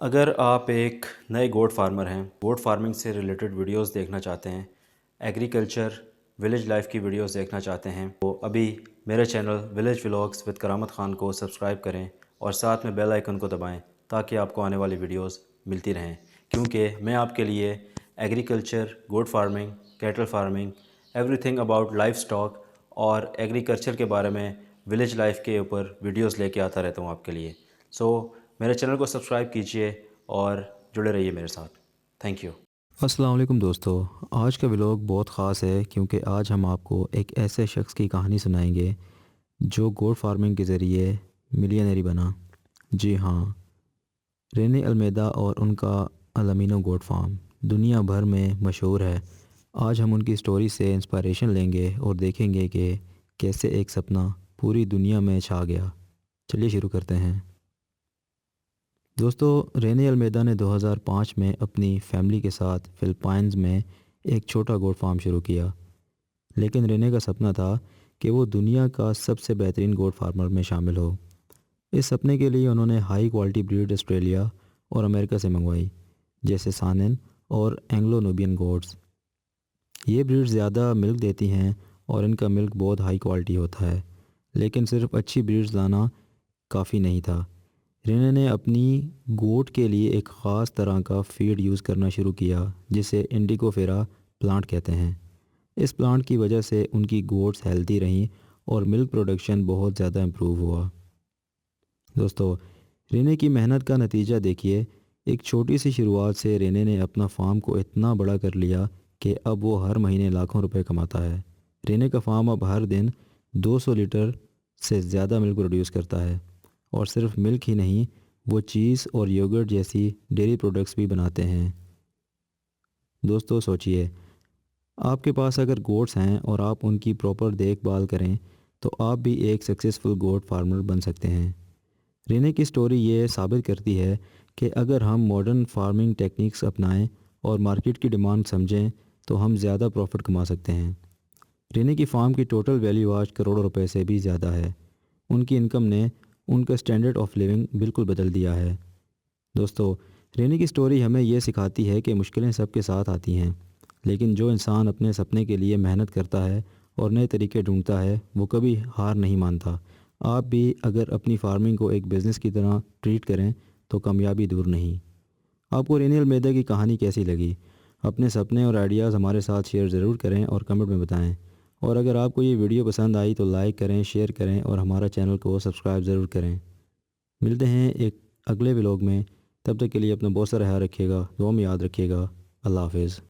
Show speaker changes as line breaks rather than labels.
अगर आप एक नए गोट फार्मर हैं, गोट फार्मिंग से रिलेटेड वीडियोस देखना चाहते हैं, एग्रीकल्चर विलेज लाइफ की वीडियोस देखना चाहते हैं, तो अभी मेरे चैनल विलेज व्लॉग्स विद करामत ख़ान को सब्सक्राइब करें और साथ में बेल आइकन को दबाएं ताकि आपको आने वाली वीडियोस मिलती रहें। क्योंकि मैं आपके लिए agriculture, goat farming, cattle farming, everything about livestock और एग्रीकल्चर के बारे में विलेज लाइफ के ऊपर वीडियोस लेके आता रहता हूँ आपके लिए। मेरे चैनल को सब्सक्राइब कीजिए और जुड़े रहिए मेरे साथ। Thank you.
अस्सलाम वालेकुम दोस्तों। आज का व्लॉग बहुत ख़ास है क्योंकि आज हम आपको एक ऐसे शख्स की कहानी सुनाएंगे जो गोट फार्मिंग के ज़रिए मिलियनरी बना। जी हाँ, रेने अल्मेदा और उनका अलामिनो गोट फार्म दुनिया भर में मशहूर है। आज हम उनकी स्टोरी से इंस्पिरेशन लेंगे और देखेंगे कि कैसे एक सपना पूरी दुनिया में छा गया। चलिए शुरू करते हैं। दोस्तों, रेने अल्मेदा ने 2005 में अपनी फैमिली के साथ फ़िलिपाइंस में एक छोटा गोट फार्म शुरू किया। लेकिन रेने का सपना था कि वो दुनिया का सबसे बेहतरीन गोट फार्मर में शामिल हो। इस सपने के लिए उन्होंने हाई क्वालिटी ब्रीड ऑस्ट्रेलिया और अमेरिका से मंगवाई, जैसे सानेन और एंग्लो नुबियन गोट्स। ये ब्रीड ज़्यादा मिल्क देती हैं और इनका मिल्क बहुत हाई क्वालिटी होता है। लेकिन सिर्फ अच्छी ब्रीड्स लाना काफ़ी नहीं था। रेने ने अपनी गोट के लिए एक ख़ास तरह का फीड यूज़ करना शुरू किया जिसे इंडिगोफेरा प्लांट कहते हैं। इस प्लांट की वजह से उनकी गोट्स हेल्दी रहीं और मिल्क प्रोडक्शन बहुत ज़्यादा इम्प्रूव हुआ। दोस्तों, रेने की मेहनत का नतीजा देखिए। एक छोटी सी शुरुआत से रेने ने अपना फार्म को इतना बड़ा कर लिया कि अब वो हर महीने लाखों रुपए कमाता है। रेने का फार्म अब हर दिन 200 लीटर से ज़्यादा मिल्क प्रोड्यूस करता है। और सिर्फ मिल्क ही नहीं, वो चीज़ और योगर्ट जैसी डेयरी प्रोडक्ट्स भी बनाते हैं। दोस्तों सोचिए, आपके पास अगर गोट्स हैं और आप उनकी प्रॉपर देखभाल करें तो आप भी एक सक्सेसफुल गोट फार्मर बन सकते हैं। रेने की स्टोरी ये साबित करती है कि अगर हम मॉडर्न फार्मिंग टेक्निक्स अपनाएं और मार्केट की डिमांड समझें तो हम ज़्यादा प्रॉफिट कमा सकते हैं। रेने की फार्म की टोटल वैल्यू आज करोड़ों रुपए से भी ज़्यादा है। उनकी इनकम ने उनका स्टैंडर्ड ऑफ लिविंग बिल्कुल बदल दिया है। दोस्तों, रेने की स्टोरी हमें ये सिखाती है कि मुश्किलें सबके साथ आती हैं, लेकिन जो इंसान अपने सपने के लिए मेहनत करता है और नए तरीके ढूंढता है वो कभी हार नहीं मानता। आप भी अगर अपनी फार्मिंग को एक बिज़नेस की तरह ट्रीट करें तो कामयाबी दूर नहीं। आपको रेने अल्मेदा की कहानी कैसी लगी? अपने सपने और आइडियाज़ हमारे साथ शेयर ज़रूर करें और कमेंट में बताएं। और अगर आपको ये वीडियो पसंद आई तो लाइक करें, शेयर करें और हमारा चैनल को सब्सक्राइब ज़रूर करें। मिलते हैं एक अगले व्लॉग में। तब तक के लिए अपना बहुत सारा ख्याल रखिएगा, दुआ में याद रखिएगा। अल्लाह हाफ़िज़।